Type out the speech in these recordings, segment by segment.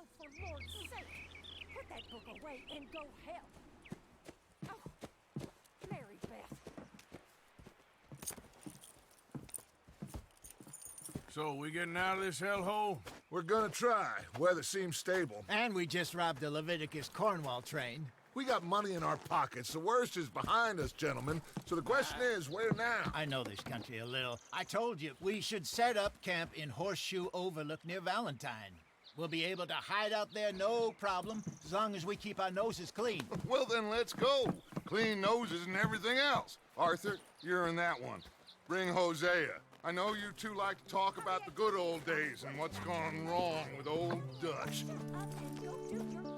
Oh, for Lord's sake! Put that book away and go help! Oh, Mary Beth. So, we getting out of this hellhole? We're gonna try. Weather seems stable. And we just robbed the Leviticus Cornwall train. We got money in our pockets. The worst is behind us, gentlemen. So the question is, where now? I know this country a little. I told you, we should set up camp in Horseshoe Overlook near Valentine. We'll be able to hide out there, no problem, as long as we keep our noses clean. Well, then let's go. Clean noses and everything else. Arthur, you're in that one. Bring Hosea. I know you two like to talk about the good old days and what's gone wrong with old Dutch. Shut up and you'll do your job.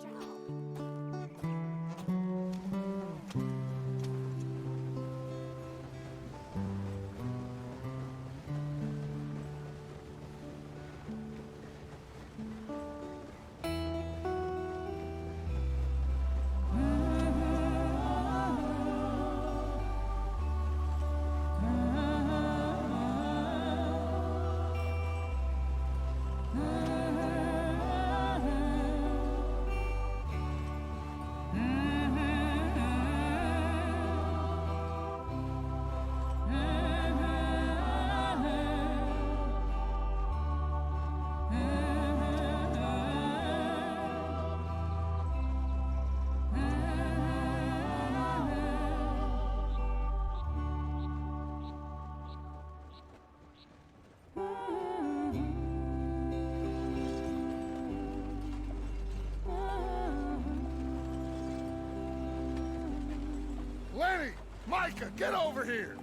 Lenny! Micah, get over here!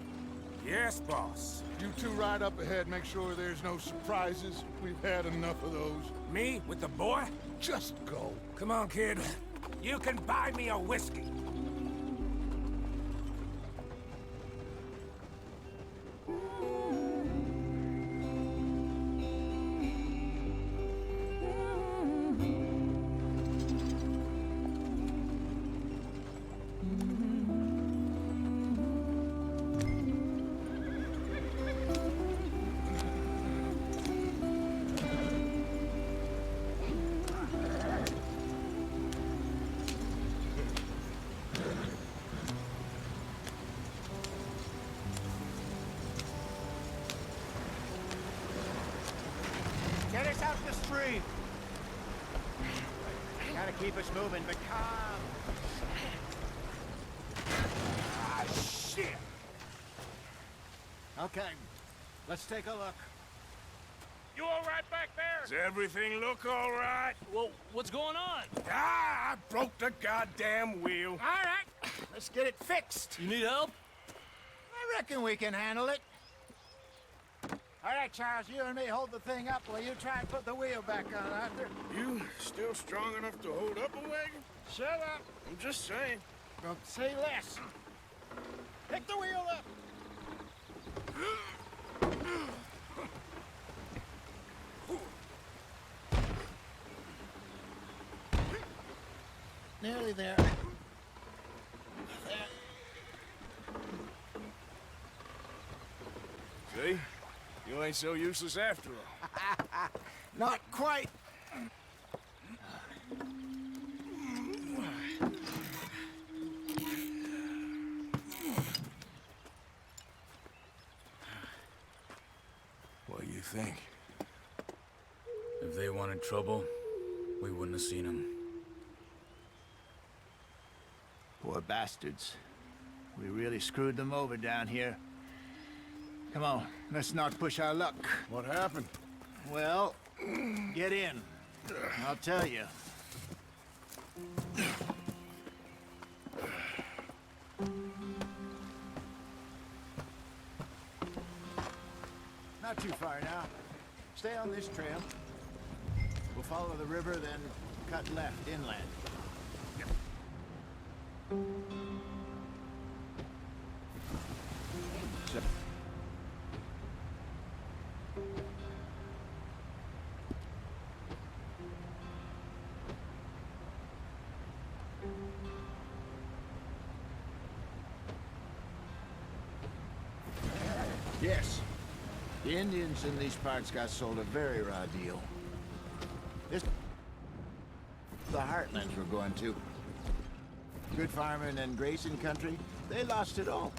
Yes, boss. You two ride up ahead, make sure there's no surprises. We've had enough of those. Me with the boy? Just go. Come on, kid. You can buy me a whiskey. Get us out the stream. Gotta keep us moving, but calm. Ah, shit! Okay, let's take a look. You all right back there? Does everything look all right? Well, what's going on? Ah, I broke the goddamn wheel. All right, let's get it fixed. You need help? I reckon we can handle it. All right, Charles, you and me hold the thing up while you try and put the wheel back on, Arthur. You still strong enough to hold up a wagon? Shut up. I'm just saying. Don't say less. Pick the wheel up. Nearly there. See? You ain't so useless after all. Not quite. What do you think? If they wanted trouble, we wouldn't have seen them. Poor bastards. We really screwed them over down here. Come on, let's not push our luck. What happened? Well, get in. I'll tell you. Not too far now. Stay on this trail. We'll follow the river, then cut left inland. Yes. The Indians in these parts got sold a very raw deal. This the heartlands we're going to. Good farming and grazing country, they lost it all.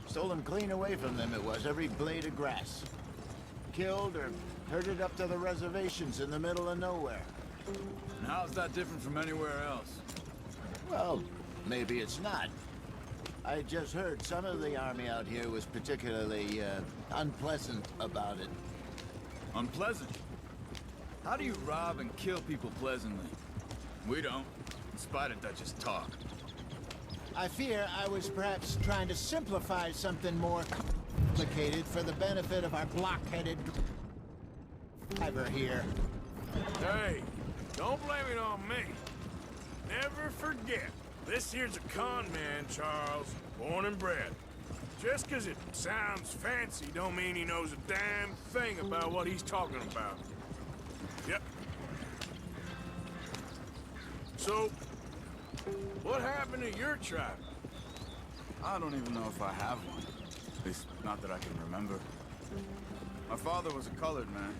Stolen clean away from them it was, every blade of grass. Killed or herded up to the reservations in the middle of nowhere. And how's that different from anywhere else? Well, maybe it's not. I just heard some of the army out here was particularly, unpleasant about it. Unpleasant? How do you rob and kill people pleasantly? We don't, in spite of Dutch's talk. I fear I was perhaps trying to simplify something more complicated for the benefit of our block-headed driver here. Hey, don't blame it on me. Never forget, this here's a con man, Charles, born and bred. Just 'cause it sounds fancy don't mean he knows a damn thing about what he's talking about. Yep. So, what happened to your tribe? I don't even know if I have one. At least, not that I can remember. My father was a colored man.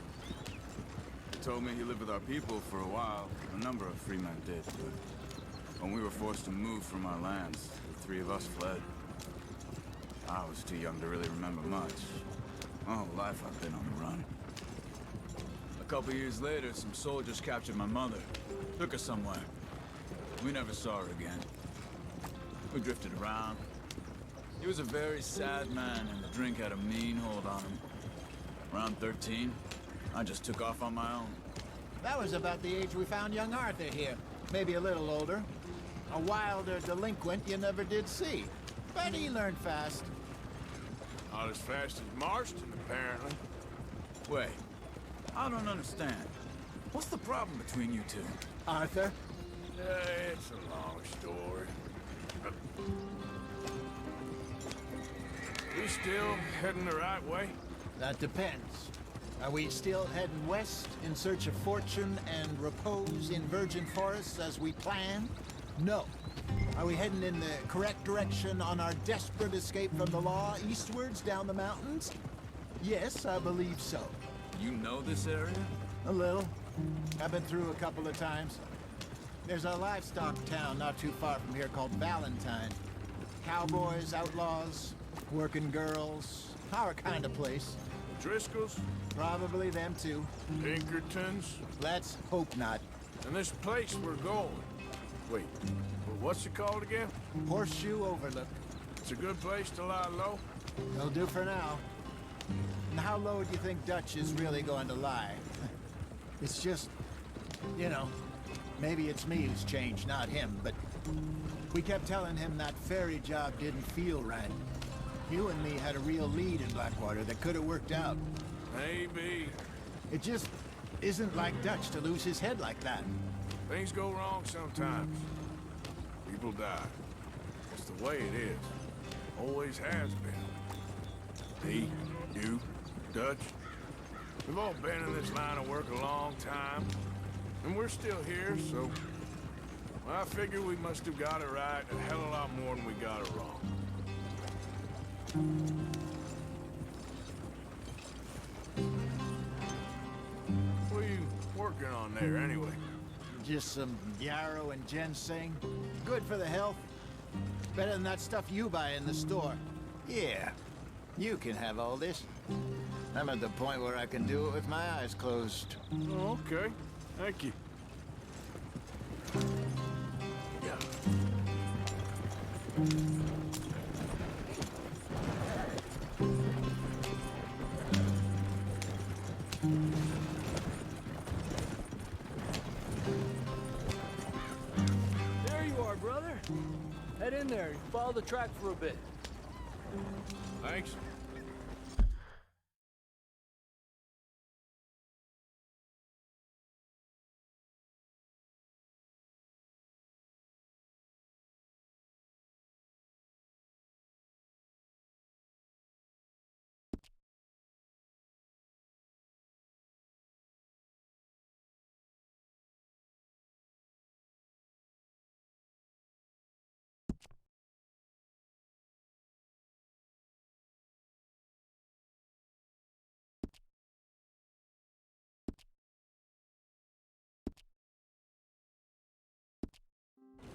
He told me he lived with our people for a while. A number of free men did, but when we were forced to move from our lands, the three of us fled. I was too young to really remember much. My whole life I've been on the run. A couple years later, some soldiers captured my mother. Took her somewhere. We never saw her again. We drifted around. He was a very sad man, and the drink had a mean hold on him. Around 13, I just took off on my own. That was about the age we found young Arthur here. Maybe a little older. A wilder delinquent you never did see. But he learned fast. Not as fast as Marston, apparently. Wait, I don't understand. What's the problem between you two? Arthur? It's a long story. We still heading the right way? That depends. Are we still heading west in search of fortune and repose in virgin forests as we planned? No. Are we heading in the correct direction on our desperate escape from the law eastwards down the mountains? Yes, I believe so. You know this area? A little. I've been through a couple of times. There's a livestock town not too far from here called Valentine. Cowboys, outlaws, working girls, our kind of place. Driscolls? Probably them too. Pinkertons? Let's hope not. And this place we're going. Wait, what's it called again? Horseshoe Overlook. It's a good place to lie low? It'll do for now. And how low do you think Dutch is really going to lie? It's just, you know, maybe it's me who's changed, not him, but we kept telling him that ferry job didn't feel right. You and me had a real lead in Blackwater that could have worked out. Maybe. It just isn't like Dutch to lose his head like that. Things go wrong sometimes. People die. It's the way it is. Always has been. Me, you, Dutch. We've all been in this line of work a long time. And we're still here, so... well, I figure we must have got it right a hell of a lot more than we got it wrong. What are you working on there, anyway? Just some yarrow and ginseng. Good for the health. Better than that stuff you buy in the store. Yeah, you can have all this. I'm at the point where I can do it with my eyes closed. Oh, okay. Thank you. Yeah. There you are, brother. Head in there and follow the track for a bit. Thanks.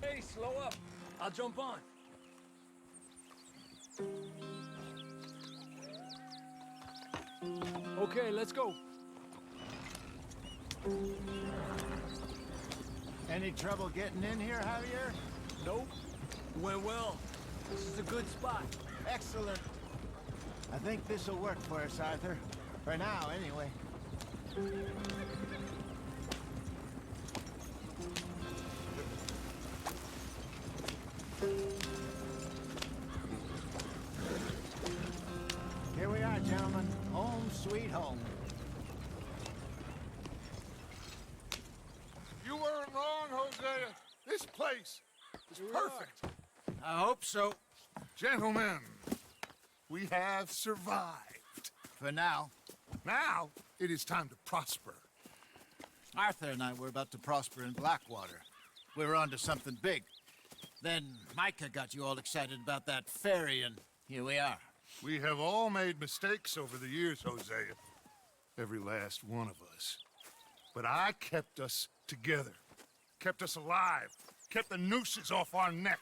Hey, slow up. I'll jump on. Okay, let's go. Any trouble getting in here, Javier? Nope. Went well. This is a good spot. Excellent. I think this'll work for us, Arthur. For now, anyway. Here we are, gentlemen. Home sweet home. You weren't wrong, Hosea. This place is perfect. I hope so. Gentlemen, we have survived. For now. Now, it is time to prosper. Arthur and I were about to prosper in Blackwater. We were onto something big. Then Micah got you all excited about that ferry, and here we are. We have all made mistakes over the years, Hosea. Every last one of us. But I kept us together. Kept us alive. Kept the nooses off our neck.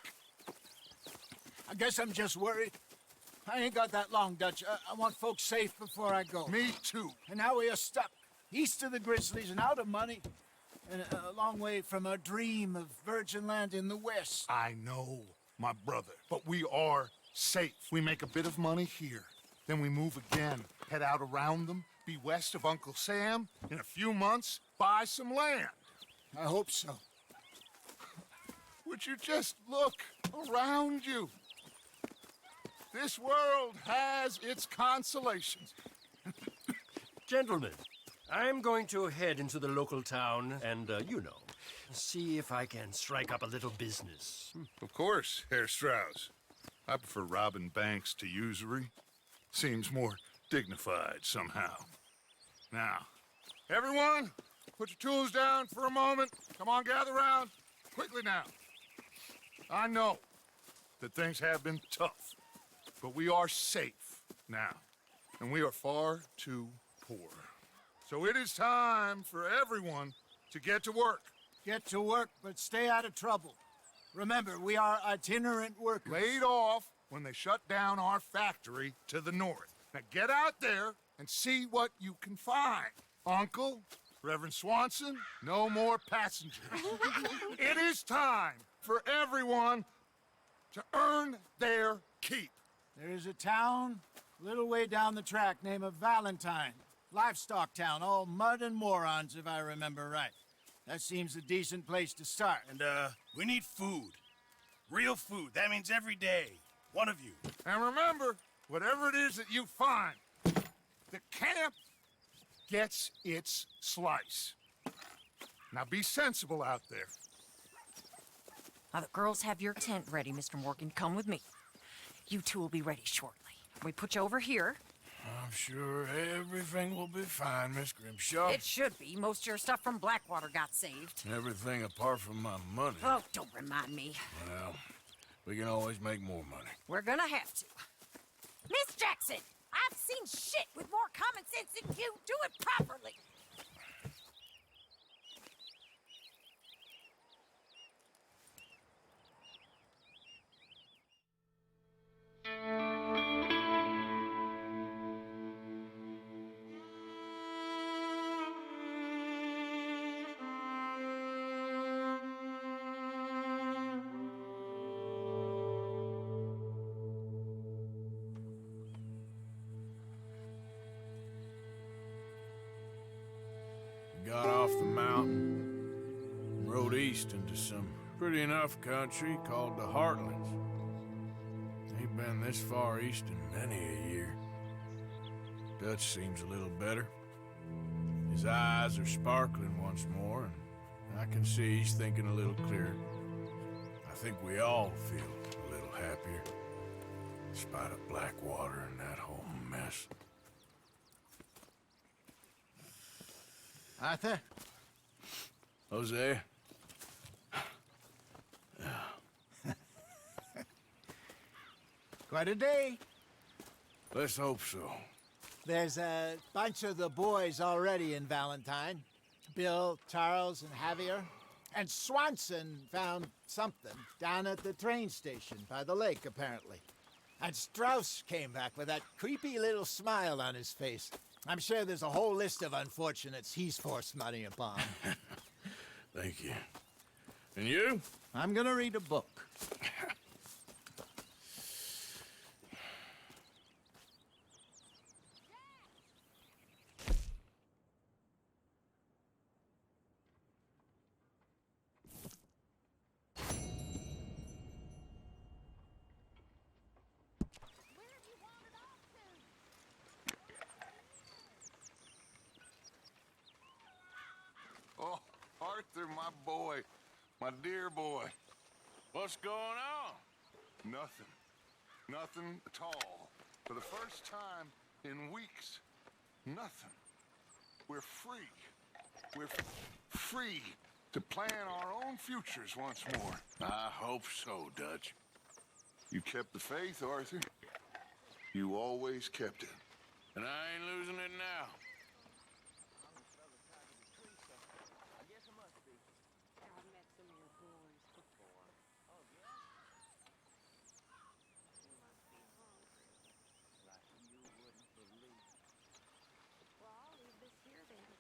I guess I'm just worried. I ain't got that long, Dutch. I want folks safe before I go. Me too. And now we are stuck, east of the Grizzlies and out of money, and a long way from our dream of virgin land in the west. I know, my brother, but we are safe. We make a bit of money here, then we move again, head out around them, be west of Uncle Sam, in a few months, buy some land. I hope so. Would you just look around you? This world has its consolations. Gentlemen, I'm going to head into the local town and, you know, see if I can strike up a little business. Of course, Herr Strauss. I prefer robbing banks to usury. Seems more dignified somehow. Now, everyone, put your tools down for a moment. Come on, gather round. Quickly now. I know that things have been tough, but we are safe now, and we are far too poor. So it is time for everyone to get to work. Get to work, but stay out of trouble. Remember, we are itinerant workers. Laid off when they shut down our factory to the north. Now get out there and see what you can find. Uncle, Reverend Swanson, no more passengers. It is time for everyone to earn their keep. There is a town a little way down the track named Valentine. Livestock town, all mud and morons, if I remember right. That seems a decent place to start. And, we need food. Real food. That means every day. One of you. And remember, whatever it is that you find, the camp gets its slice. Now be sensible out there. Now, the girls have your tent ready, Mr. Morgan. Come with me. You two will be ready shortly. We put you over here. I'm sure everything will be fine, Miss Grimshaw. It should be. Most of your stuff from Blackwater got saved. Everything apart from my money. Oh, don't remind me. Well, we can always make more money. We're gonna have to. Miss Jackson, I've seen shit with more common sense than you. Do it properly. Got off the mountain and rode east into some pretty enough country called the Heartlands. Ain't been this far east in many a year. Dutch seems a little better. His eyes are sparkling once more, and I can see he's thinking a little clearer. I think we all feel a little happier, in spite of Blackwater and that whole mess. Arthur? Jose? Quite a day. Let's hope so. There's a bunch of the boys already in Valentine. Bill, Charles, and Javier. And Swanson found something down at the train station by the lake, apparently. And Strauss came back with that creepy little smile on his face. I'm sure there's a whole list of unfortunates he's forced money upon. Thank you. And you? I'm gonna read a book. Oh, Arthur, my boy. My dear boy. What's going on? Nothing. Nothing at all. For the first time in weeks. Nothing. We're free. We're free to plan our own futures once more. I hope so, Dutch. You kept the faith, Arthur. You always kept it. And I ain't losing it now. I've met some of your boys before. Oh, yeah? You must be hungry. Like you wouldn't believe. Well, I'll leave this here then.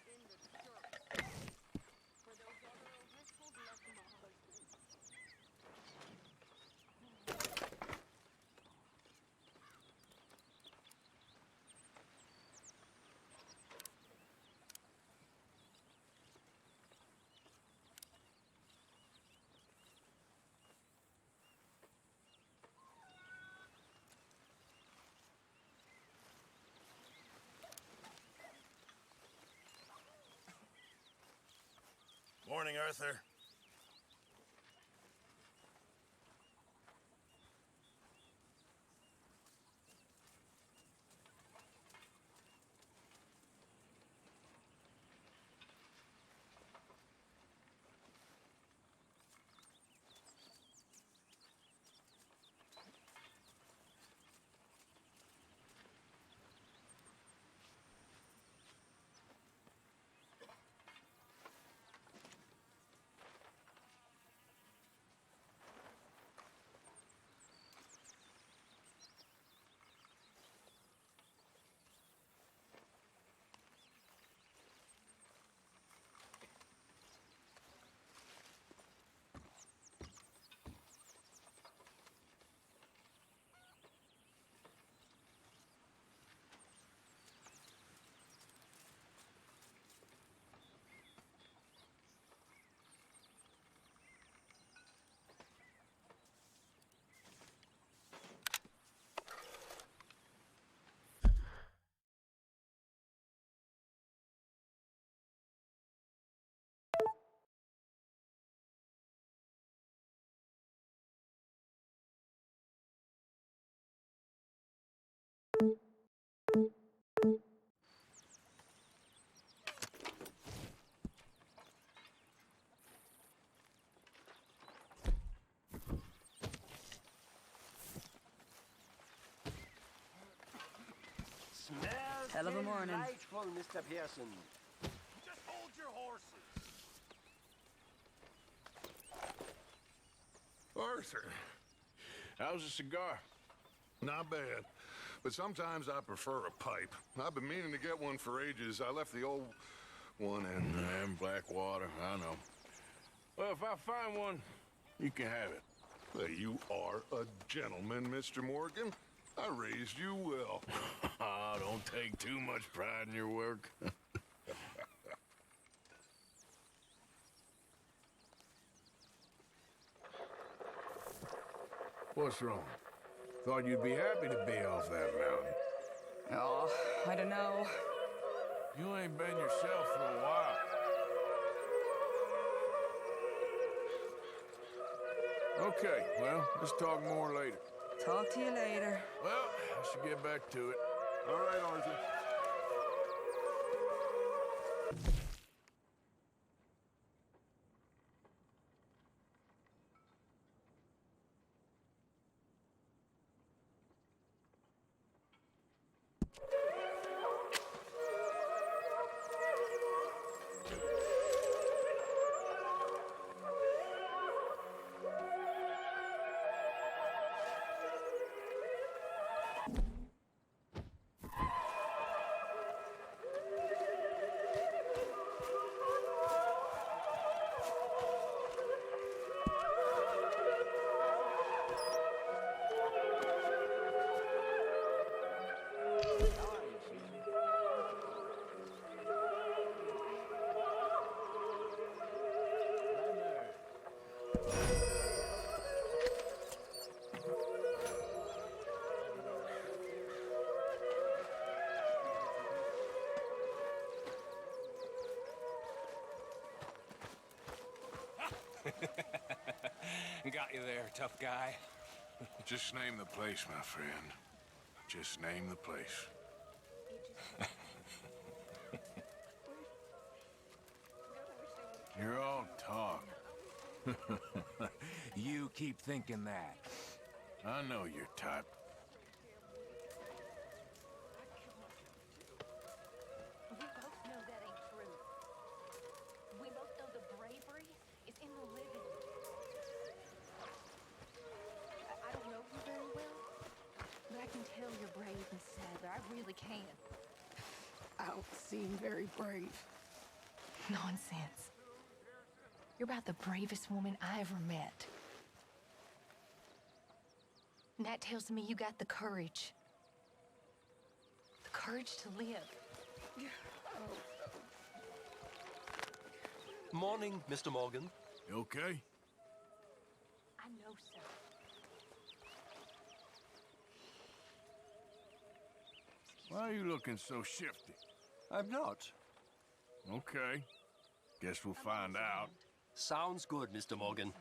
In the dirt. For those other O'Driscolls left my husband. Morning, Arthur. Smells Hell of a morning. delightful, Mr. Pearson. Just hold your horses. Arthur. How's the cigar? Not bad. But sometimes I prefer a pipe. I've been meaning to get one for ages. I left the old one in... And Blackwater, I know. Well, if I find one, you can have it. Well, you are a gentleman, Mr. Morgan. I raised you well. Ah, don't take too much pride in your work. What's wrong? Thought you'd be happy to be off that mountain. Oh, I don't know. You ain't been yourself for a while. Okay, well, let's talk more later. Talk to you later. Well, I should get back to it. All right, Arthur. Got you there, tough guy. Just name the place, my friend. Just name the place. You're all talk. You keep thinking that. I know your type. We both know that ain't true. We both know the bravery is in the living. I don't know you very well, but I can tell you're brave, Miss Sadler. I really can. I don't seem very brave. Nonsense. You're about the bravest woman I ever met. And that tells me you got the courage. The courage to live. Morning, Mr. Morgan. You okay? I know so. Why are you looking so shifty? I'm not. Okay. Guess we'll find out. Sounds good, Mr. Morgan.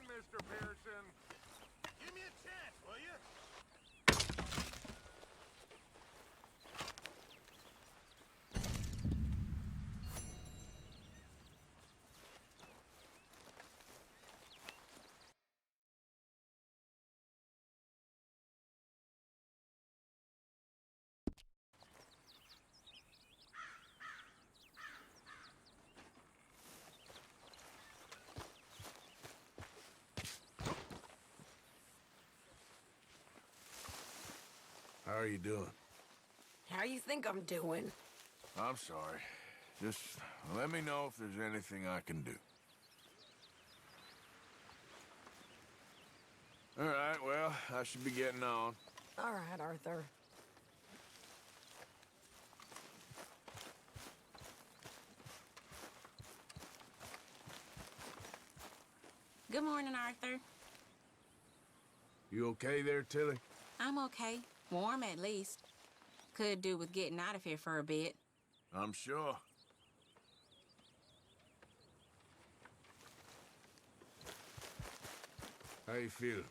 Mr. Pearson. Give me a chance, will you? How are you doing? How you think I'm doing? I'm sorry. Just let me know if there's anything I can do. All right, well, I should be getting on. All right, Arthur. Good morning, Arthur. You okay there, Tilly? I'm okay. Warm, at least. Could do with getting out of here for a bit. I'm sure. How you feeling?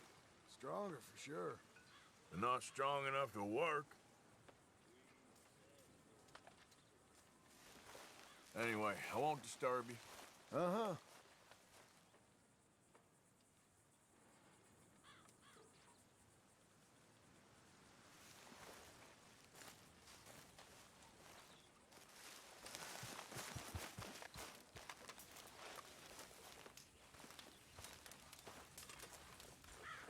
Stronger for sure. But not strong enough to work. Anyway, I won't disturb you. Uh-huh.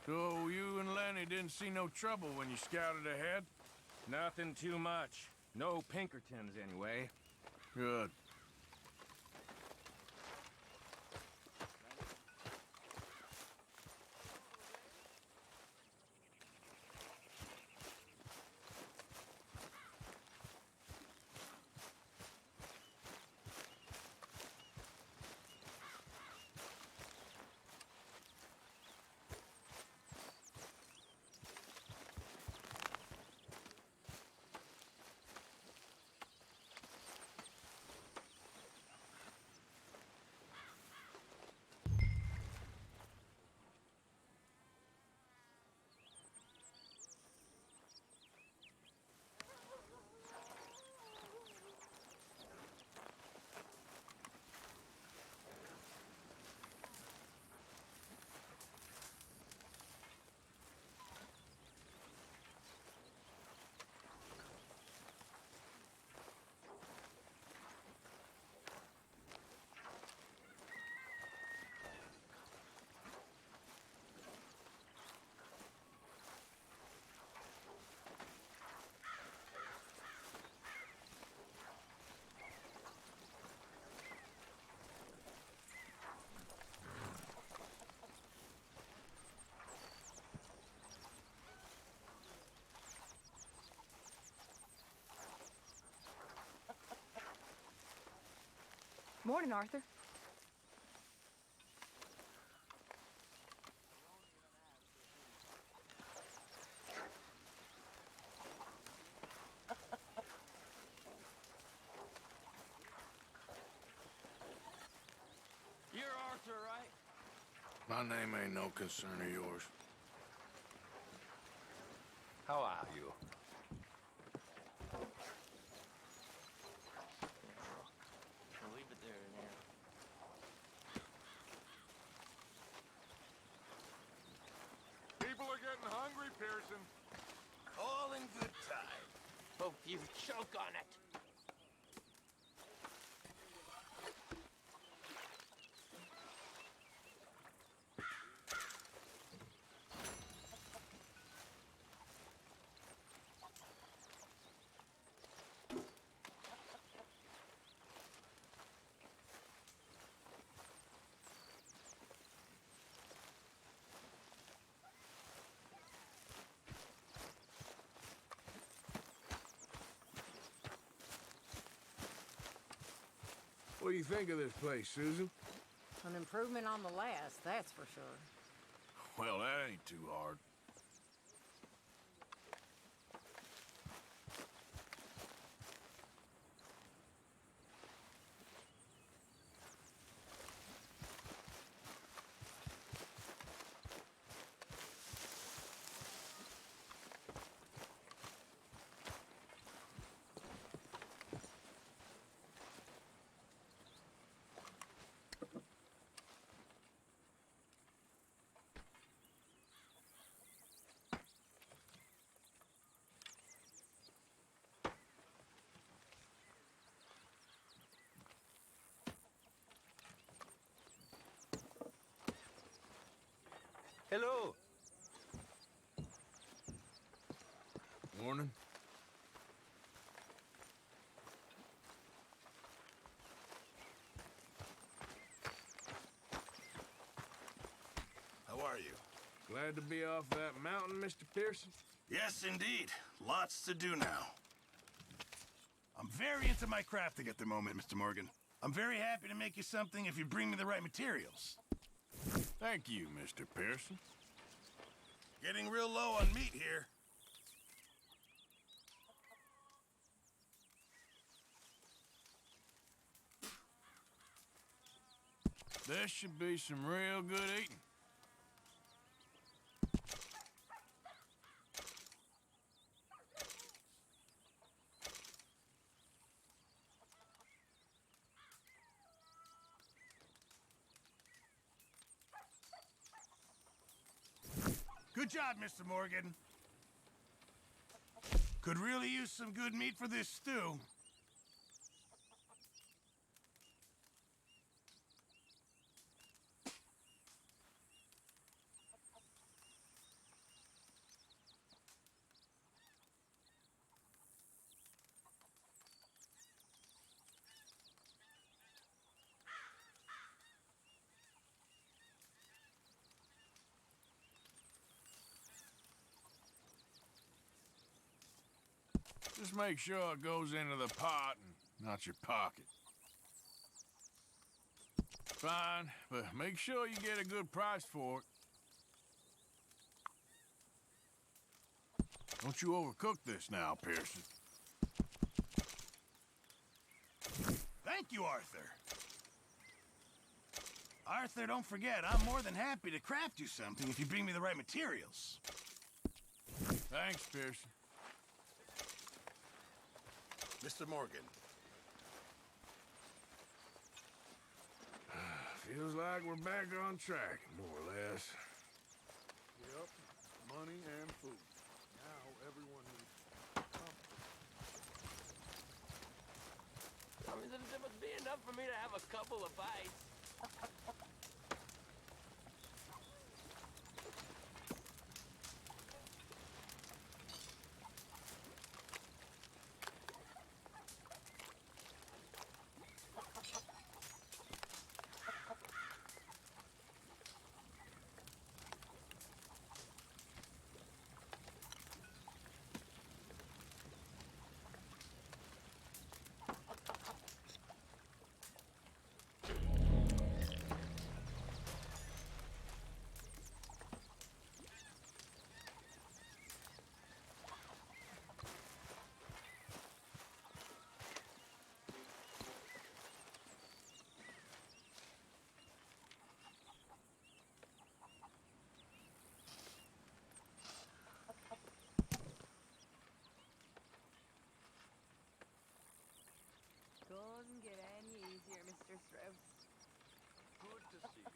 So you and Lenny didn't see no trouble when you scouted ahead? Nothing too much. No Pinkertons, anyway. Good. Morning, Arthur. You're Arthur, right? My name ain't no concern of yours. How are you? Leave it there, People are getting hungry, Pearson. All in good time. Hope you choke on it. What do you think of this place, Susan? An improvement on the last, that's for sure. Well, that ain't too hard. Hello. Morning. How are you? Glad to be off that mountain, Mr. Pearson? Yes, indeed. Lots to do now. I'm very into my crafting at the moment, Mr. Morgan. I'm very happy to make you something if you bring me the right materials. Thank you, Mr. Pearson. Getting real low on meat here. This should be some real good eating. Good job, Mr. Morgan. Could really use some good meat for this stew. Just make sure it goes into the pot and not your pocket. Fine, but make sure you get a good price for it. Don't you overcook this now, Pearson. Thank you, Arthur. Arthur, don't forget, I'm more than happy to craft you something if you bring me the right materials. Thanks, Pearson. Mr. Morgan. Feels like we're back on track, more or less. Yep, money and food. Now everyone needs comfort. I mean, there must be enough for me to have a couple of bites. Doesn't get any easier, Mr. Strauss. Good to see you.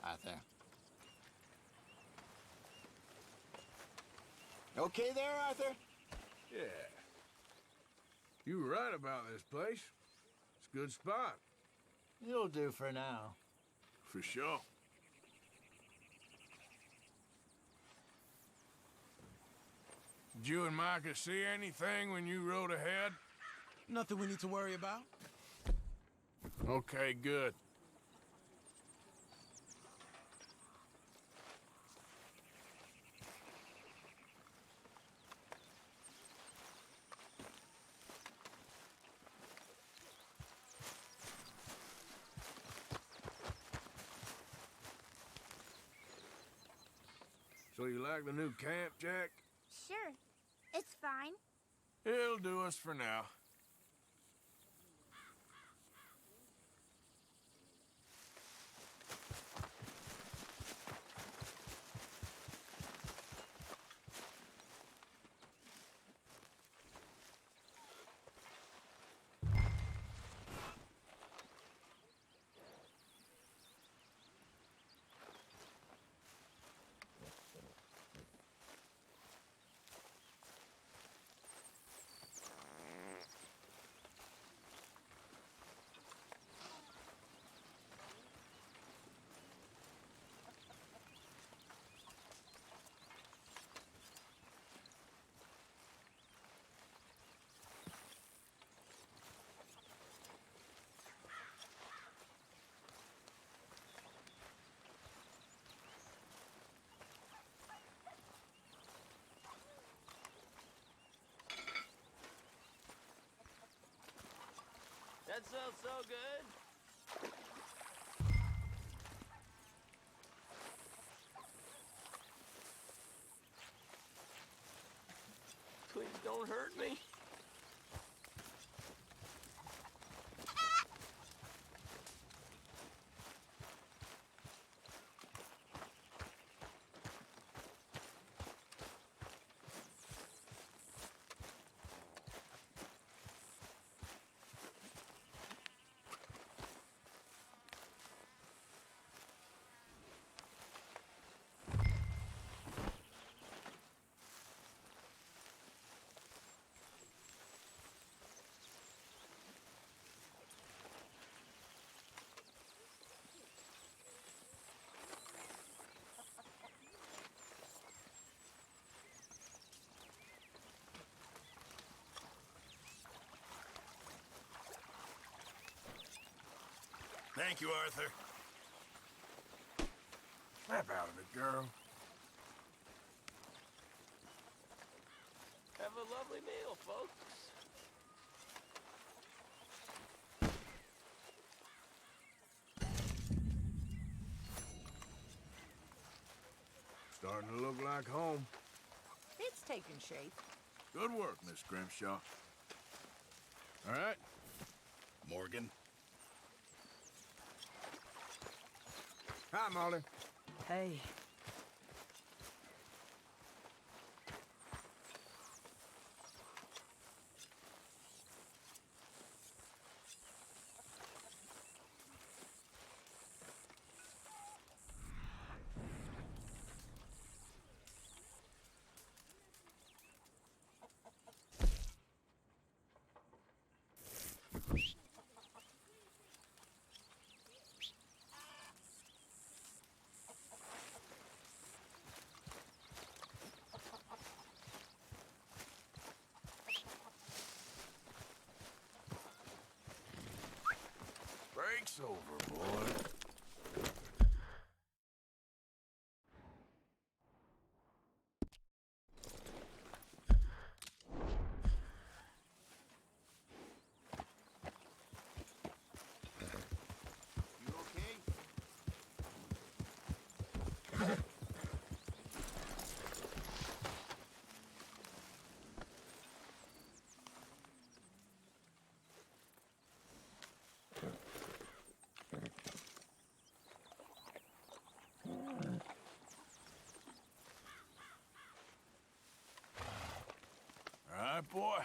Arthur. Okay there, Arthur? Yeah. You were right about this place. It's a good spot. It'll do for now. For sure. Did you and Micah see anything when you rode ahead? Nothing we need to worry about. Okay, good. So you like the new camp, Jack? Sure. It's fine. It'll do us for now. That smells so good. Please don't hurt me. Thank you, Arthur. Snap out of it, girl. Have a lovely meal, folks. Starting to look like home. It's taking shape. Good work, Miss Grimshaw. All right. Morgan. Hi, Molly. Hey. Break's over, boy. You okay? All right, boy.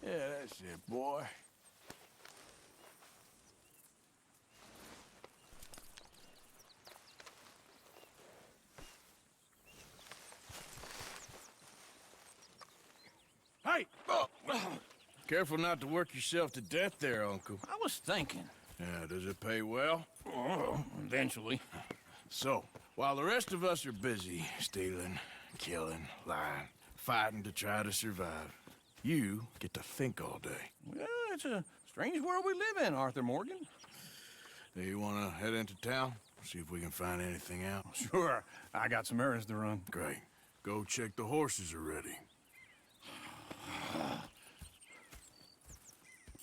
Yeah, that's it, boy. Hey! Careful not to work yourself to death there, Uncle. I was thinking. Yeah, does it pay well? Oh, eventually. So, while the rest of us are busy stealing, killing, lying, fighting to try to survive, you get to think all day. Well, it's a strange world we live in, Arthur Morgan. Do you want to head into town? See if we can find anything out? Sure. I got some errands to run. Great. Go check the horses are ready.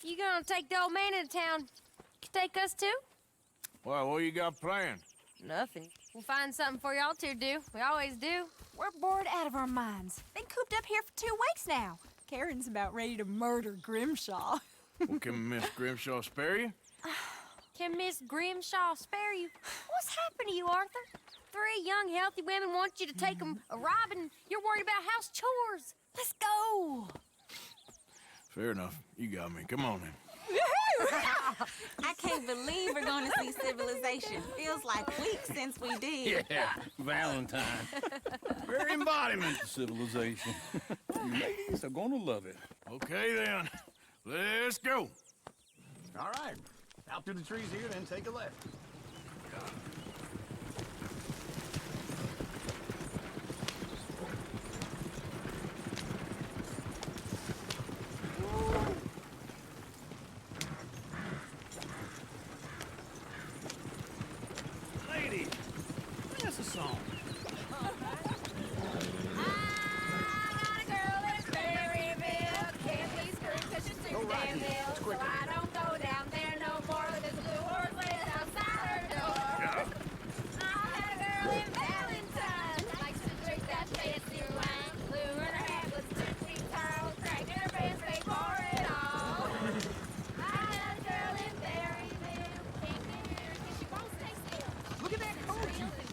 You gonna take the old man into town? Take us too? Well, what you got planned? Nothing. We'll find something for y'all to do. We always do. We're bored out of our minds. Been cooped up here for 2 weeks now. Karen's about ready to murder Grimshaw. Well, can Miss Grimshaw spare you? Can Miss Grimshaw spare you? What's happened to you, Arthur? 3 young, healthy women want you to take them a robbing. You're worried about house chores. Let's go. Fair enough. You got me. Come on then. I can't believe we're going to see civilization. Feels like weeks since we did. Yeah, Valentine. Very embodiment of civilization. You ladies are gonna love it. Okay then. Let's go. All right. Out through the trees here, then take a left. Ladies, sing us a song.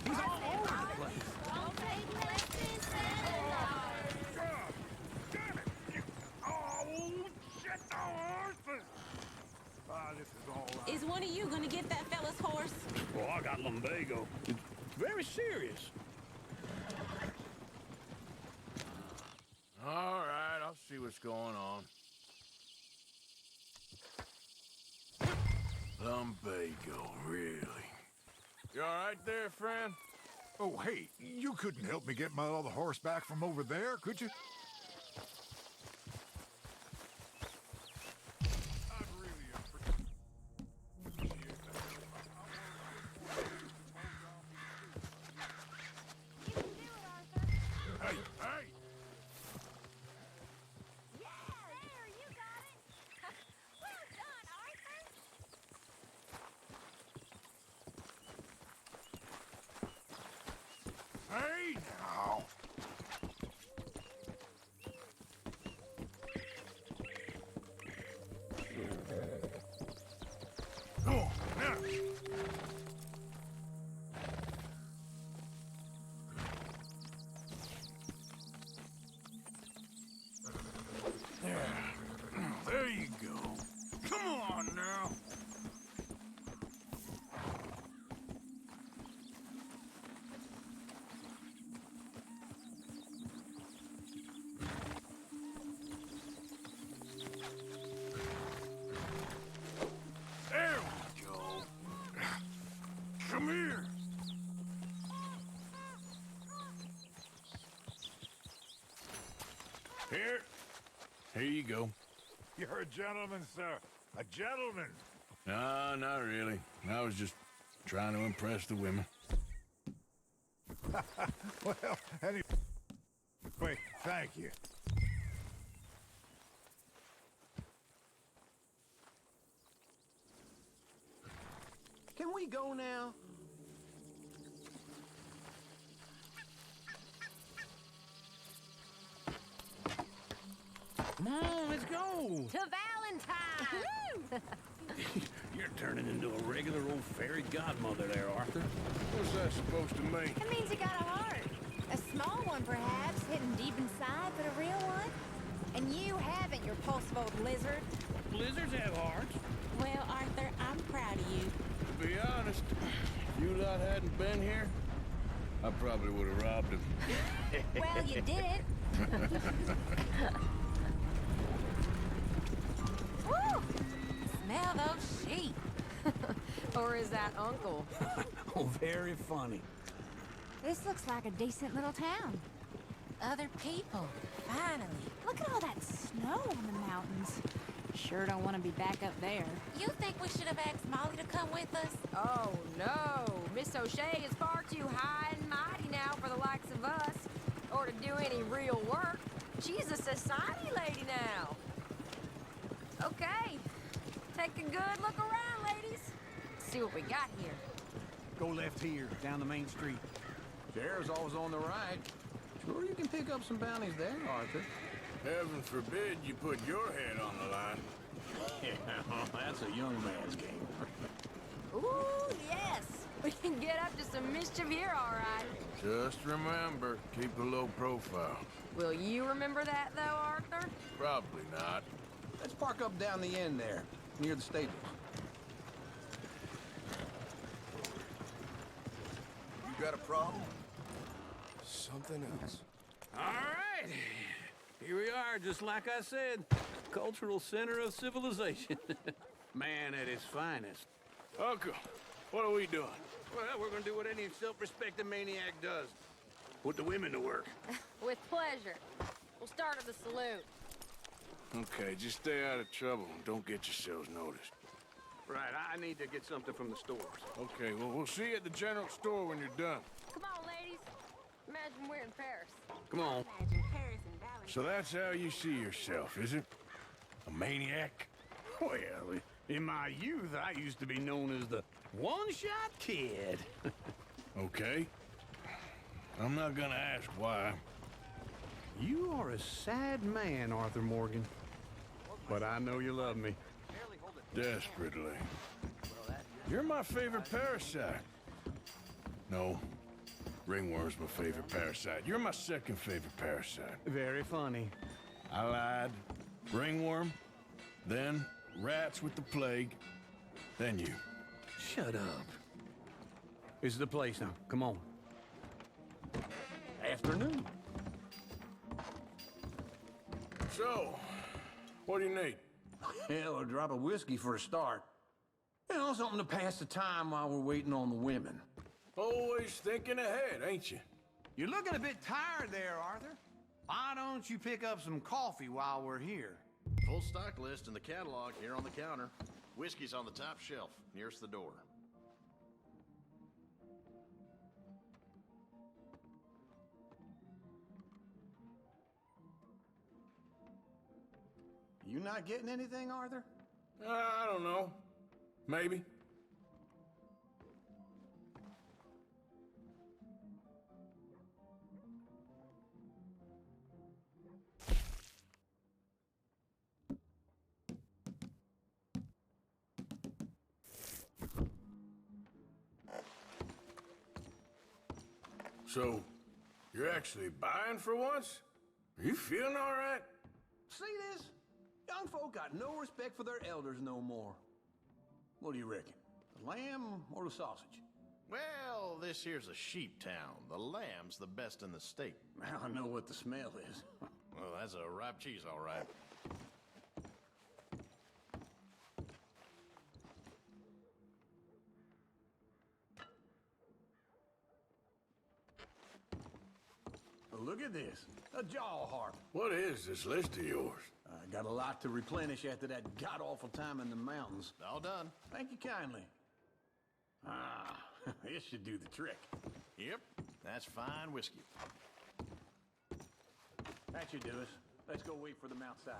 He's all over the place. This is all right. Is one of you gonna get that fella's horse? Well, I got lumbago. It's very serious. All right, I'll see what's going on. Lumbago, really? You all right there, friend? Oh, hey, you couldn't help me get my other horse back from over there, could you? Hey, now. Oh, now. There you go. Come on now. There we go. Come here. Here you go. You're a gentleman, sir. A gentleman. No, not really. I was just trying to impress the women. Well, anyway, thank you. Can we go now? Come on, let's go. To Valentine! You're turning into a regular old fairy godmother there, Arthur. What's that supposed to mean? It means you got a heart. A small one, perhaps, hidden deep inside, but a real one. And you haven't, you repulsive old lizard. Blizzards have hearts. Well, Arthur, I'm proud of you. To be honest, if you lot hadn't been here, I probably would have robbed him. Well, you did. Woo! Smell those sheep. Or is that Uncle? Oh, very funny. This looks like a decent little town. Other people, finally. Look at all that snow on the mountains. Sure don't want to be back up there. You think we should have asked Molly to come with us? Oh, no. Miss O'Shea is far too high and mighty now for the likes of us, or to do any real work. She's a society lady now. Okay. Take a good look around, ladies. See what we got here. Go left here, down the main street. Sheriff's always on the right. Sure you can pick up some bounties there, Arthur. Heaven forbid you put your head on the line. Yeah, that's a young man's game. Ooh, yes. We can get up to some mischief here, all right. Just remember, keep a low profile. Will you remember that, though, Arthur? Probably not. Let's park up down the end there, near the stables. You got a problem? Something else. All right. Here we are, just like I said. Cultural center of civilization. Man at his finest. Uncle, what are we doing? Well, we're gonna do what any self-respecting maniac does. Put the women to work. With pleasure. We'll start at the saloon. Okay, just stay out of trouble and don't get yourselves noticed. Right, I need to get something from the stores. Okay, well, we'll see you at the general store when you're done. Come on, ladies. Imagine we're in Paris. Come on. Imagine Paris and Valentine. So that's how you see yourself, is it? A maniac? Well, in my youth, I used to be known as the one-shot kid. Okay. I'm not gonna ask why. You are a sad man, Arthur Morgan. But I know you love me. Desperately. You're my favorite parasite. No. Ringworm's my favorite parasite. You're my second favorite parasite. Very funny. I lied. Ringworm, then rats with the plague, then you. Shut up. This is the place now. Come on. Afternoon. So, what do you need? Hell, a drop of whiskey for a start. You know, something to pass the time while we're waiting on the women. Always thinking ahead, ain't you? You're looking a bit tired there, Arthur. Why don't you pick up some coffee while we're here? Full stock list in the catalog here on the counter. Whiskey's on the top shelf, nearest the door. You not getting anything, Arthur? I don't know. Maybe. So, you're actually buying for once? Are you feeling all right? See this? Young folk got no respect for their elders no more. What do you reckon? The lamb or the sausage? Well, this here's a sheep town. The lamb's the best in the state. I know what the smell is. Well, that's a ripe cheese, all right. Look at this. A jaw harp. What is this list of yours? I got a lot to replenish after that god-awful time in the mountains. All done. Thank you kindly. Ah, this should do the trick. Yep, that's fine whiskey. That should do us. Let's go wait for them outside.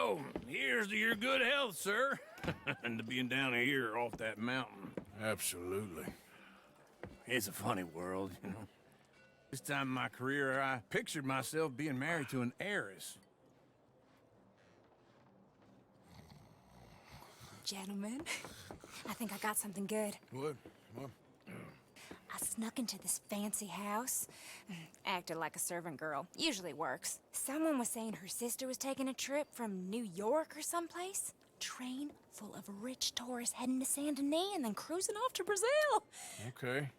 So, here's to your good health, sir. And to being down here off that mountain. Absolutely. It's a funny world, you know. This time in my career, I pictured myself being married to an heiress. Gentlemen, I think I got something good. What? I snuck into this fancy house. Acted like a servant girl. Usually works. Someone was saying her sister was taking a trip from New York or someplace. Train full of rich tourists heading to Saint Denis and then cruising off to Brazil. Okay.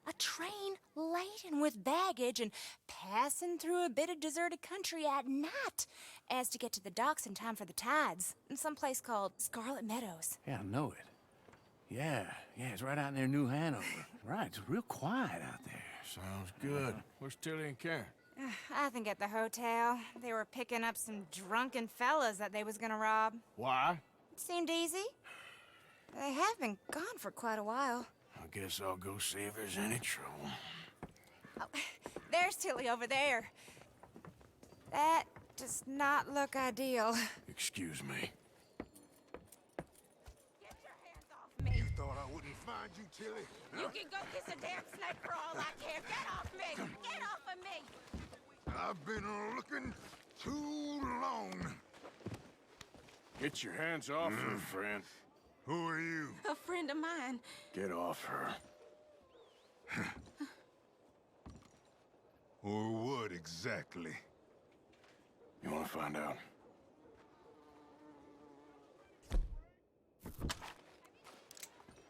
A train laden with baggage and passing through a bit of deserted country at night as to get to the docks in time for the tides in some place called Scarlet Meadows. Yeah, I know it. Yeah, it's right out near New Hanover. Right, it's real quiet out there. Sounds good. Where's Tilly and Karen? I think at the hotel. They were picking up some drunken fellas that they was gonna rob. Why? It seemed easy. They have been gone for quite a while. I guess I'll go see if there's any trouble. Oh, there's Tilly over there. That does not look ideal. Excuse me. You thought I wouldn't find you, Tilly? You can go kiss a damn snake for all I care. Get off me! Get off of me! I've been looking too long. Get your hands off her, friend. Who are you? A friend of mine. Get off her. Or what exactly? You want to find out?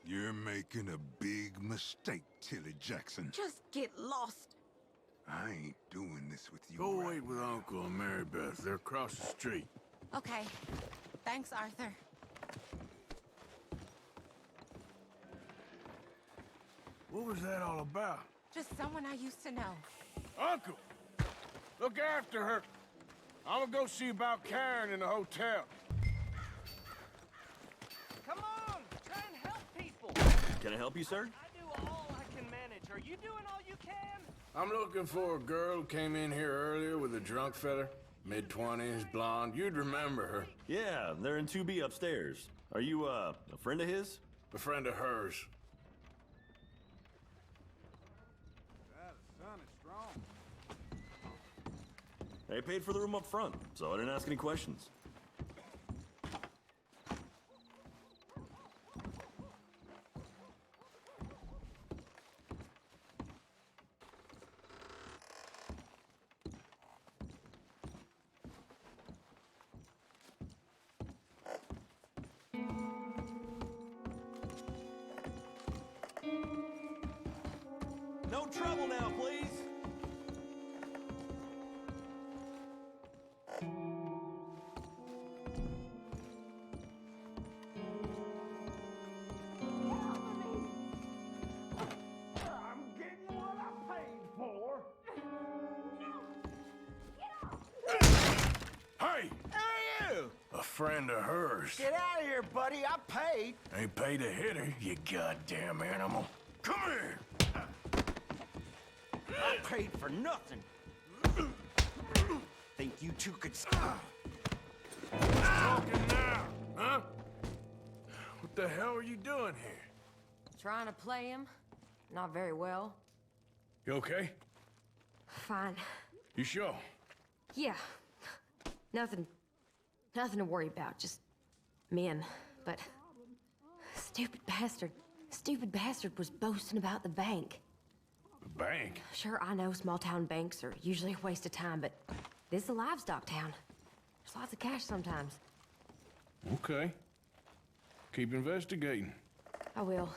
You're making a big mistake, Tilly Jackson. Just get lost. I ain't doing this with you. Go wait with Uncle and Mary Beth. They're across the street. Okay. Thanks, Arthur. What was that all about? Just someone I used to know. Uncle! Look after her. I'm gonna go see about Karen in the hotel. Come on, try and help people. Can I help you, sir? I do all I can manage. Are you doing all you can? I'm looking for a girl who came in here earlier with a drunk fella. Mid-20s, blonde. You'd remember her. Yeah, they're in 2B upstairs. Are you, a friend of his? A friend of hers. The sun is strong. I paid for the room up front, so I didn't ask any questions. No trouble now, please. I'm getting what I paid for. Hey! Who are you? A friend of hers. Get out of here, buddy. I paid. Ain't paid to hit her, you goddamn animal. Come here! I paid for nothing. Think you two could... Who's talking now, huh? What the hell are you doing here? Trying to play him. Not very well. You okay? Fine. You sure? Yeah. Nothing to worry about. Just men. But stupid bastard was boasting about the bank. The bank? Sure, I know small town banks are usually a waste of time, but this is a livestock town. There's lots of cash sometimes. Okay. Keep investigating. I will.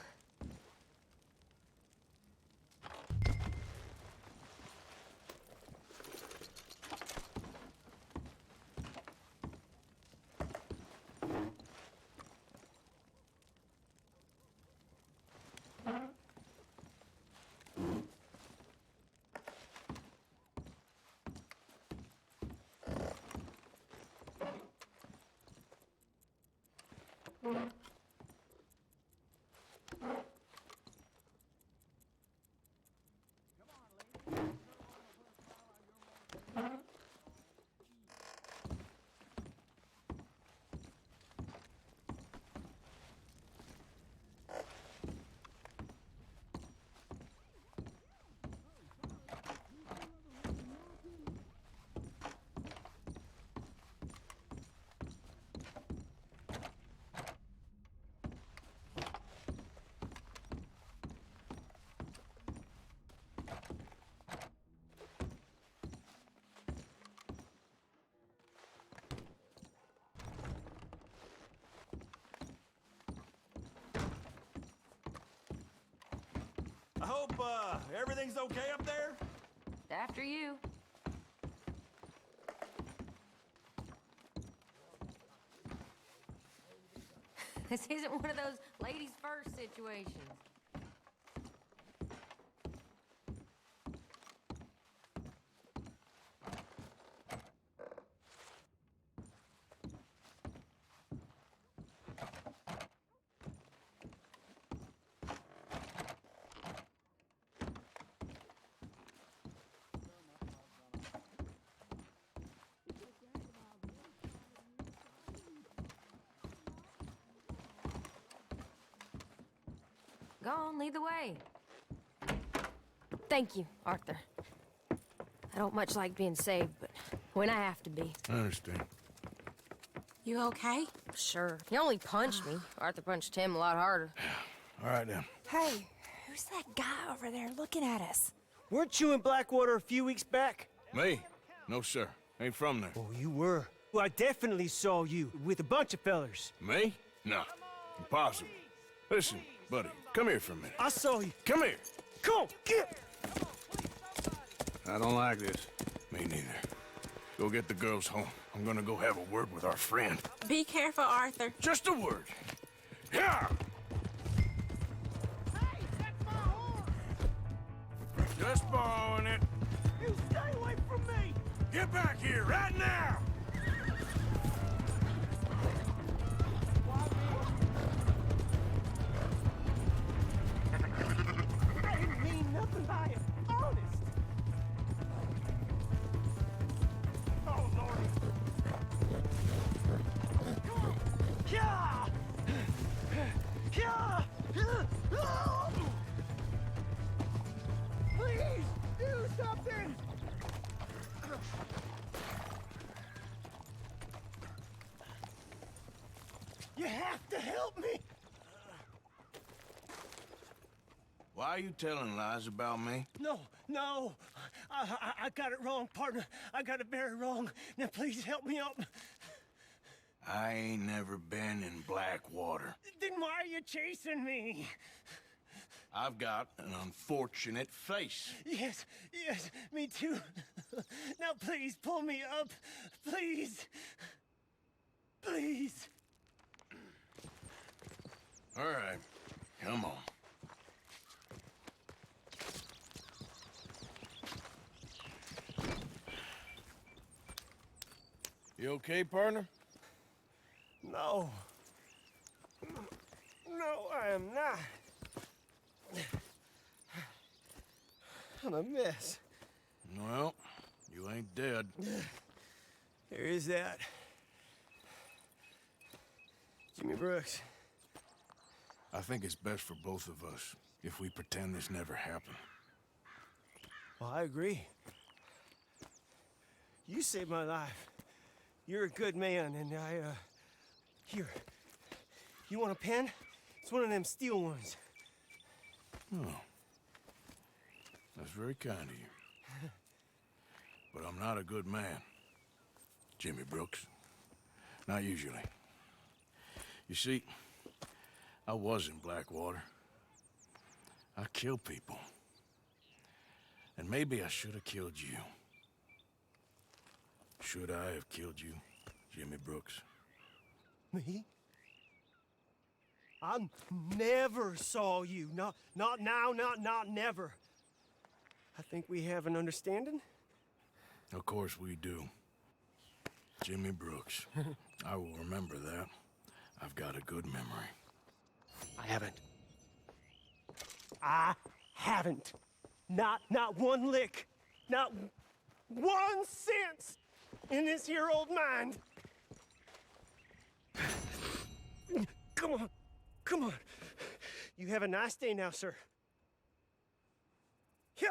hope, everything's okay up there? After you. This isn't one of those ladies first situations. Go on, lead the way. Thank you, Arthur. I don't much like being saved, but when I have to be. I understand. You okay? Sure. He only punched me. Arthur punched him a lot harder. All right, then. Hey, who's that guy over there looking at us? Weren't you in Blackwater a few weeks back? Me? No, sir. Ain't from there. Oh, you were. Well, I definitely saw you with a bunch of fellers. Me? No. Impossible. Listen, buddy, come here for a minute. I saw you. Come here. Come on, get! I don't like this. Me neither. Go get the girls home. I'm gonna go have a word with our friend. Be careful, Arthur. Just a word. Yeah! Hey, that's my horse! Just borrowing it. You stay away from me! Get back here right now! I didn't mean nothing by it. Honest. Oh, Lord. Come on. Yeah! Yeah! Please, do something! You have to help me! Why are you telling lies about me? No, no. I got it wrong, partner. I got it very wrong. Now, please help me up. I ain't never been in Blackwater. Then why are you chasing me? I've got an unfortunate face. Yes, yes, me too. Now, please, pull me up. Please. Please. All right, come on. You okay, partner? No. No, I am not. I'm a mess. Well, you ain't dead. There is that. Jimmy Brooks. I think it's best for both of us if we pretend this never happened. Well, I agree. You saved my life. You're a good man, and here. You want a pen? It's one of them steel ones. Oh. That's very kind of you. But I'm not a good man, Jimmy Brooks. Not usually. You see, I was in Blackwater. I killed people. And maybe I should have killed you. Should I have killed you, Jimmy Brooks? Me? I never saw you. Not now, not never. I think we have an understanding. Of course we do. Jimmy Brooks. I will remember that. I've got a good memory. I haven't. Not one lick. Not 1 cent in this here old mind. Come on. Come on. You have a nice day now, sir. Yeah.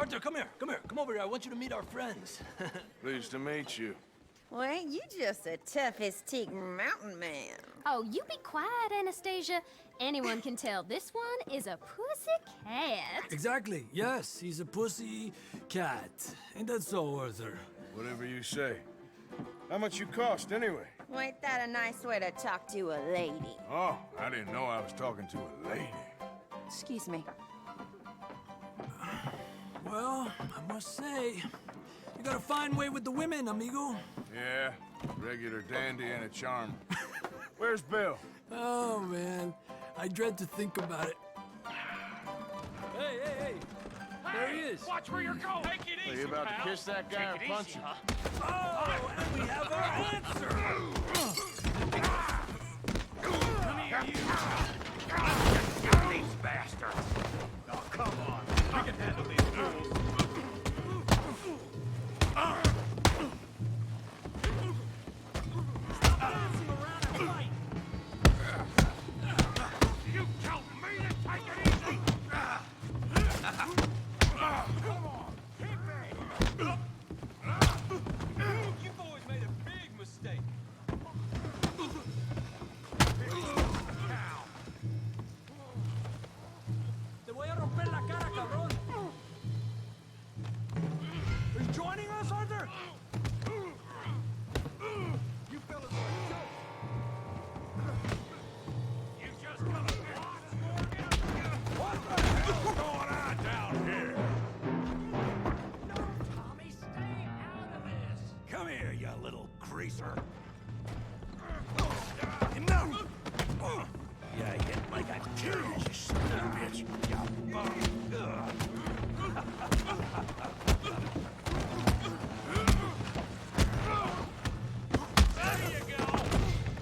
Arthur, come here. Come here. Come over here. I want you to meet our friends. Pleased to meet you. Well, ain't you just a toughest teak mountain man? Oh, you be quiet, Anastasia. Anyone can tell this one is a pussy cat. Exactly. Yes, he's a pussy cat. Ain't that so, Arthur? Whatever you say. How much you cost, anyway? Well, ain't that a nice way to talk to a lady? Oh, I didn't know I was talking to a lady. Excuse me. Well, I must say, you got a fine way with the women, amigo. Yeah, regular dandy and a charm. Where's Bill? Oh, man. I dread to think about it. Hey! There he is. Watch where you're going. Take it easy, Are you about pal. to kiss that guy or punch him? Oh, and we have our answer. Come here, you. These bastards. Oh, come on. We can handle these fools. Stop dancing around and fight. You tell me to take it easy. Come on. Keep me. You boys made a big mistake. Te voy a romper la cara, cabrón. Are you joining us, Arthur? You fellas are a joke. You just come to watch, Morgan? What the hell's going on down here? No, Tommy, stay out of this. Come here, you little greaser. Enough! Yeah, hit like I kill you, son of a bitch. You bum. There you go.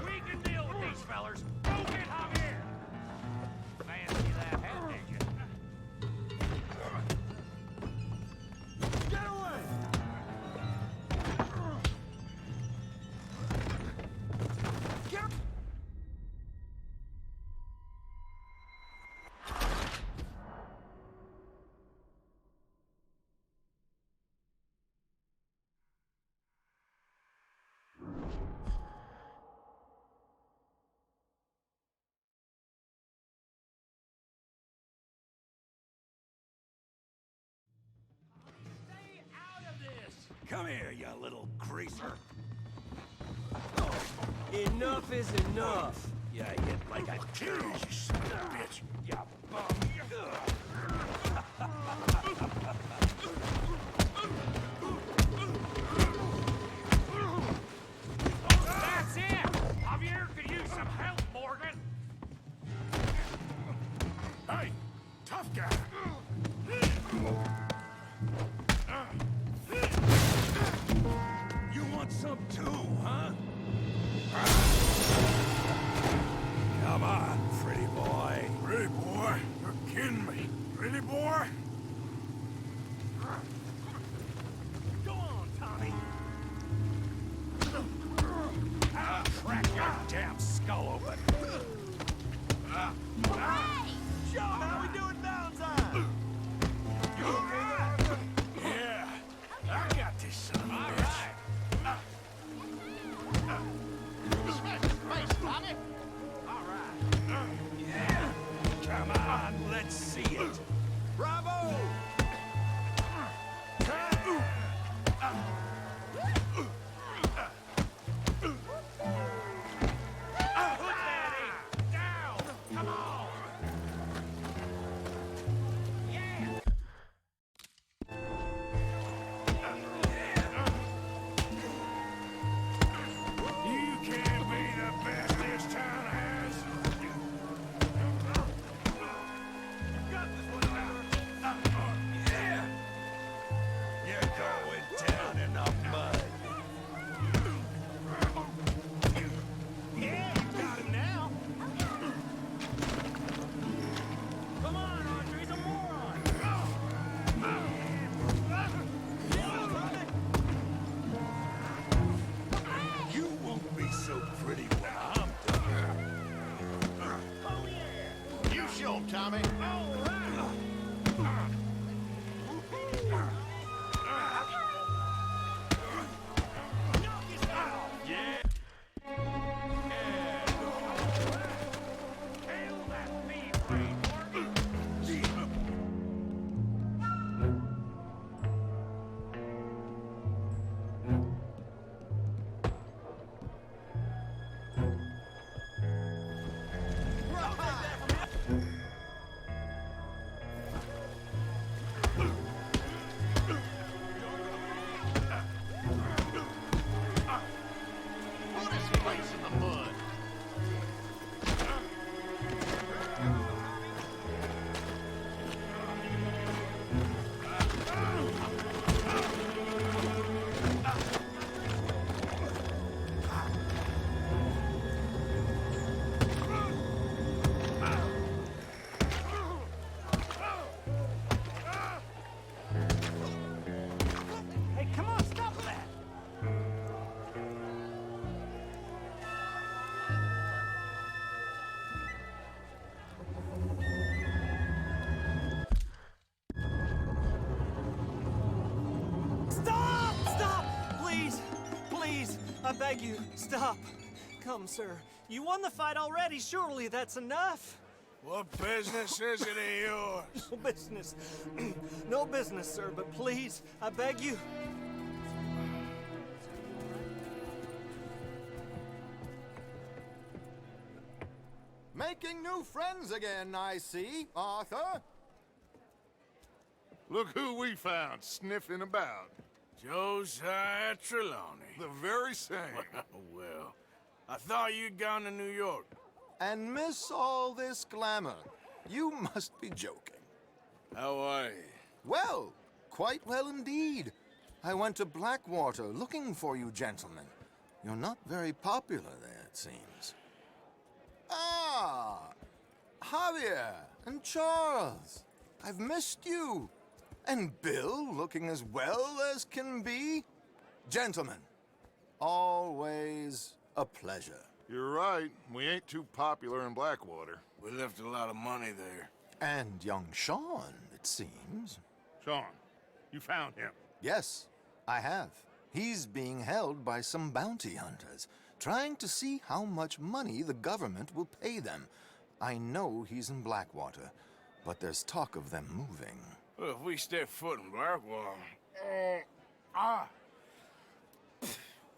We can deal with these fellers. Go get Javier. Fancy that head, did you? Get away! Get Stay out of this. Come here, you little greaser. Enough is enough. Yeah, hit like I kill you, son of a bitch. You bum. That's it! Javier could use some help, Morgan! Hey, tough guy! You want some too, huh? Come on, pretty boy. Pretty boy? You're kidding me. Pretty boy? I beg you, stop. Come, sir. You won the fight already. Surely that's enough. What business is it of yours? No business. No business, sir, but please, I beg you. Making new friends again, I see, Arthur. Look who we found sniffing about. Josiah Trelawney. The very same. Well, I thought you'd gone to New York. And miss all this glamour. You must be joking. How are you? Well, quite well indeed. I went to Blackwater looking for you gentlemen. You're not very popular there, it seems. Ah! Javier and Charles. I've missed you. And Bill looking as well as can be. Gentlemen, always a pleasure. You're right. We ain't too popular in Blackwater. We left a lot of money there. And young Sean, it seems. Sean, you found him? Yes, I have. He's being held by some bounty hunters, trying to see how much money the government will pay them. I know he's in Blackwater, but there's talk of them moving. Well, if we step foot in Blackwater...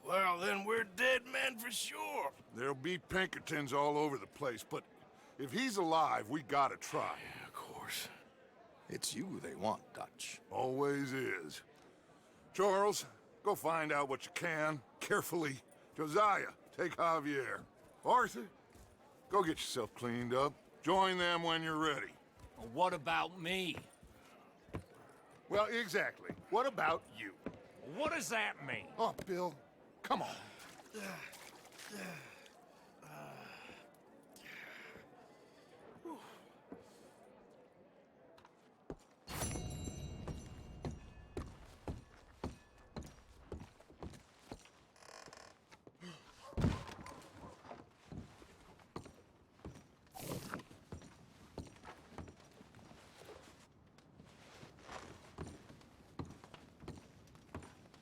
Well, then we're dead men for sure. There'll be Pinkertons all over the place, but if he's alive, we gotta try. Yeah, of course. It's you they want, Dutch. Always is. Charles, go find out what you can, carefully. Josiah, take Javier. Arthur, go get yourself cleaned up. Join them when you're ready. What about me? Well, exactly. What about you? What does that mean? Oh, Bill, come on.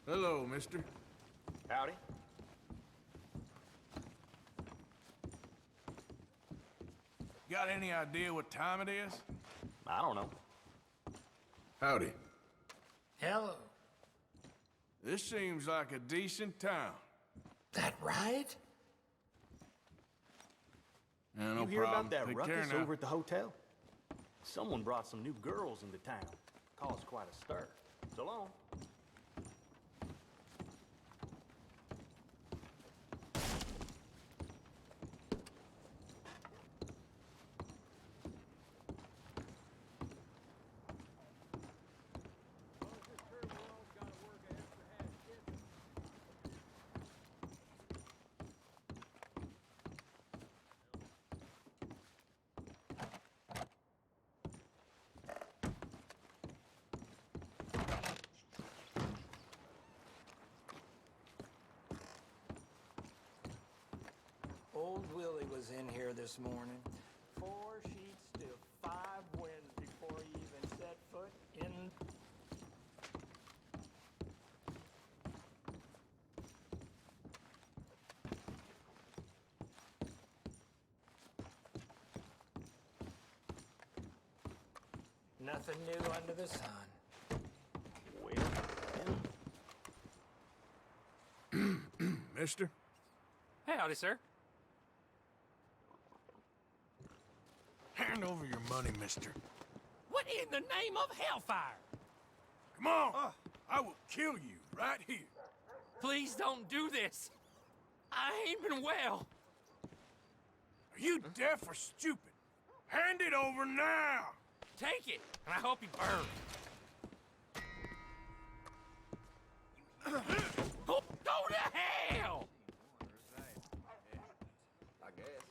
Hello, mister. Howdy. Got any idea what time it is? I don't know. Howdy. Hello. This seems like a decent town. That right? Yeah, no You hear problem. about that Take care ruckus now. over at the hotel? Someone brought some new girls into town. Caused quite a stir. So long. Old Willie was in here this morning. 4 sheets to 5 winds before he even set foot in. Nothing new under the sun. Well, Mister? Howdy, sir. Hand over your money, mister. What in the name of hellfire? Come on! I will kill you right here. Please don't do this. I ain't been well. Are you deaf or stupid? Hand it over now! Take it, and I hope you burn. Go to hell! I guess.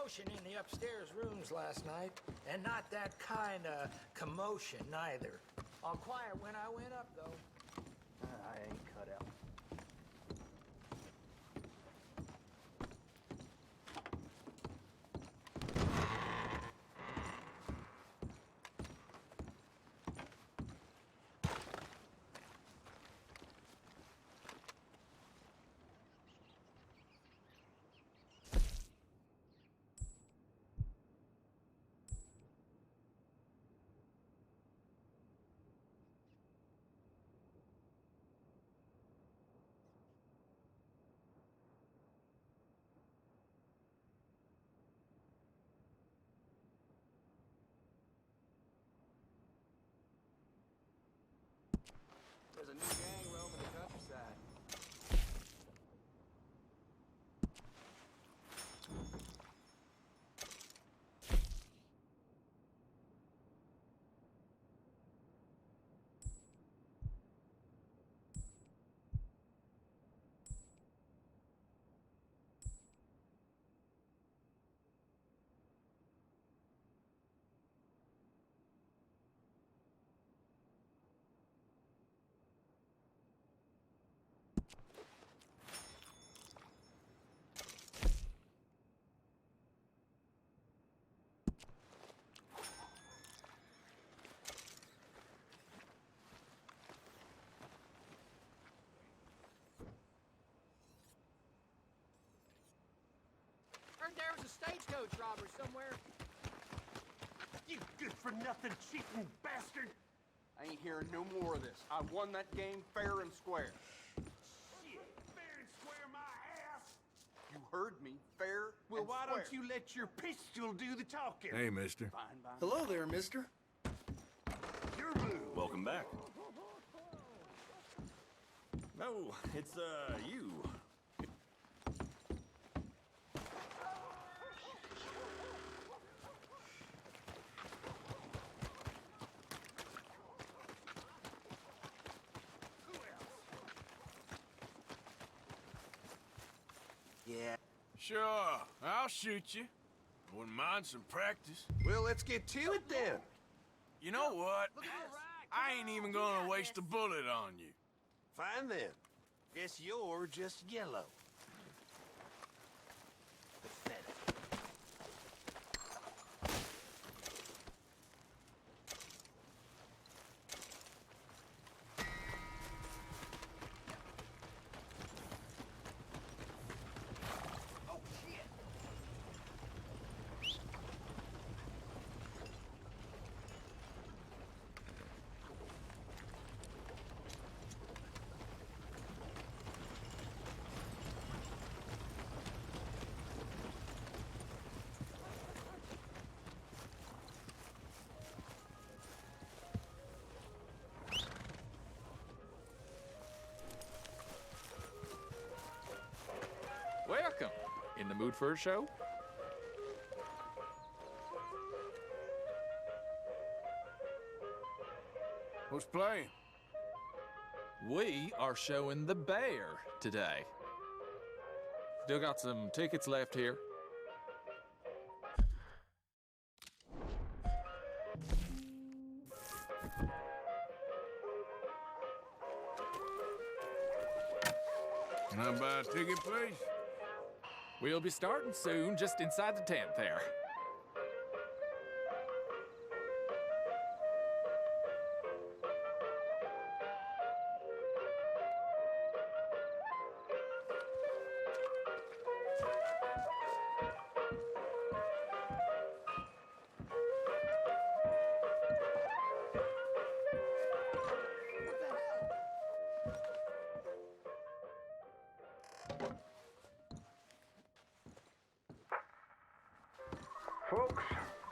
commotion in the upstairs rooms last night, and not that kind of commotion neither. All quiet when I went up, though. I ain't cut out. There's a new gang roaming the countryside. Heard there was a stagecoach robbery somewhere. You good-for-nothing cheating bastard! I ain't hearing no more of this. I won that game fair and square. Shit, fair and square my ass! You heard me, fair Well, and why square. don't you let your pistol do the talking? Hey, mister. Fine by me. Hello there, mister. You're blue. Welcome back. No, it's, you. Yeah. Sure, I'll shoot you. Wouldn't mind some practice. Well, let's get to it then. You know what? I ain't even gonna waste a bullet on you. Fine then. Guess you're just yellow. Pathetic. Welcome. In the mood for a show? Who's playing? We are showing The Bear today. Still got some tickets left here. Can I buy a ticket, please? We'll be starting soon, just inside the tent there. Folks,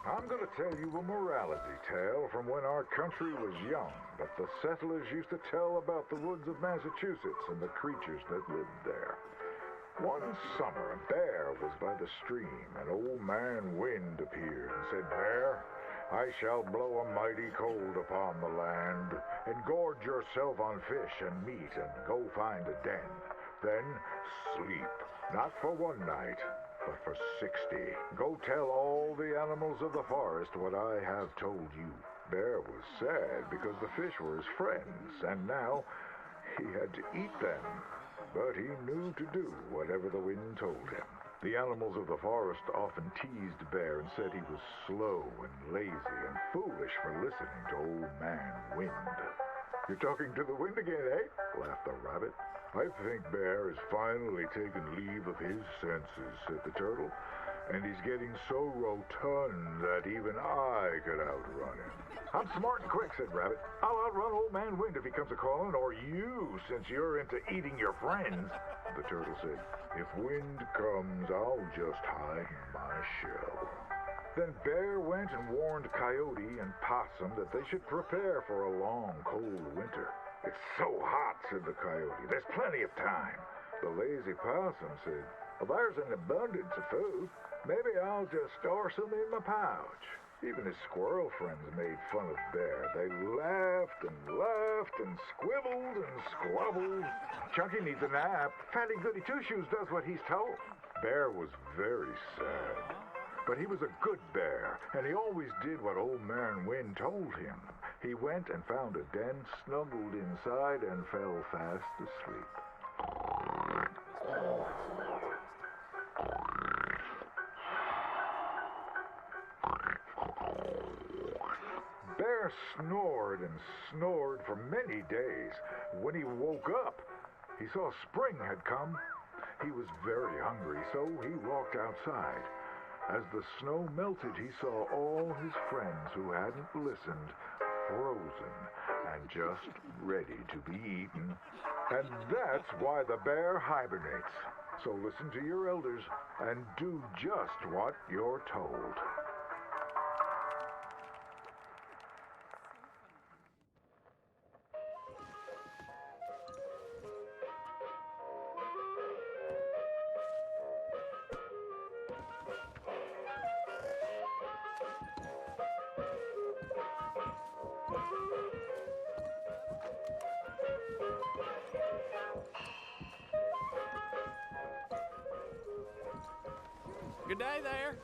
I'm going to tell you a morality tale from when our country was young, but the settlers used to tell about the woods of Massachusetts and the creatures that lived there. One summer, a bear was by the stream, and old man Wind appeared and said, "Bear, I shall blow a mighty cold upon the land, and gorge yourself on fish and meat, and go find a den. Then sleep, not for one night, But for 60, go tell all the animals of the forest what I have told you. Bear was sad because the fish were his friends, and now he had to eat them. But he knew to do whatever the wind told him. The animals of the forest often teased Bear and said he was slow and lazy and foolish for listening to Old Man Wind. You're talking to the wind again, eh? Laughed the rabbit. I think Bear has finally taken leave of his senses, said the turtle. And he's getting so rotund that even I could outrun him. I'm smart and quick, said Rabbit. I'll outrun Old Man Wind if he comes a-calling, or you, since you're into eating your friends. The turtle said, if Wind comes, I'll just hide in my shell. Then Bear went and warned Coyote and Possum that they should prepare for a long, cold winter. It's so hot, said the Coyote. There's plenty of time. The lazy Possum said, well, there's an abundance of food. Maybe I'll just store some in my pouch. Even his squirrel friends made fun of Bear. They laughed and squibbled and squabbled. Chunky needs a nap. Fatty Goody Two-Shoes does what he's told. Bear was very sad. But he was a good bear, and he always did what Old Man Wind told him. He went and found a den, snuggled inside, and fell fast asleep. Bear snored and snored for many days. When he woke up, he saw spring had come. He was very hungry, so he walked outside. As the snow melted, he saw all his friends who hadn't listened, frozen and just ready to be eaten. And that's why the bear hibernates. So listen to your elders and do just what you're told. Good day there.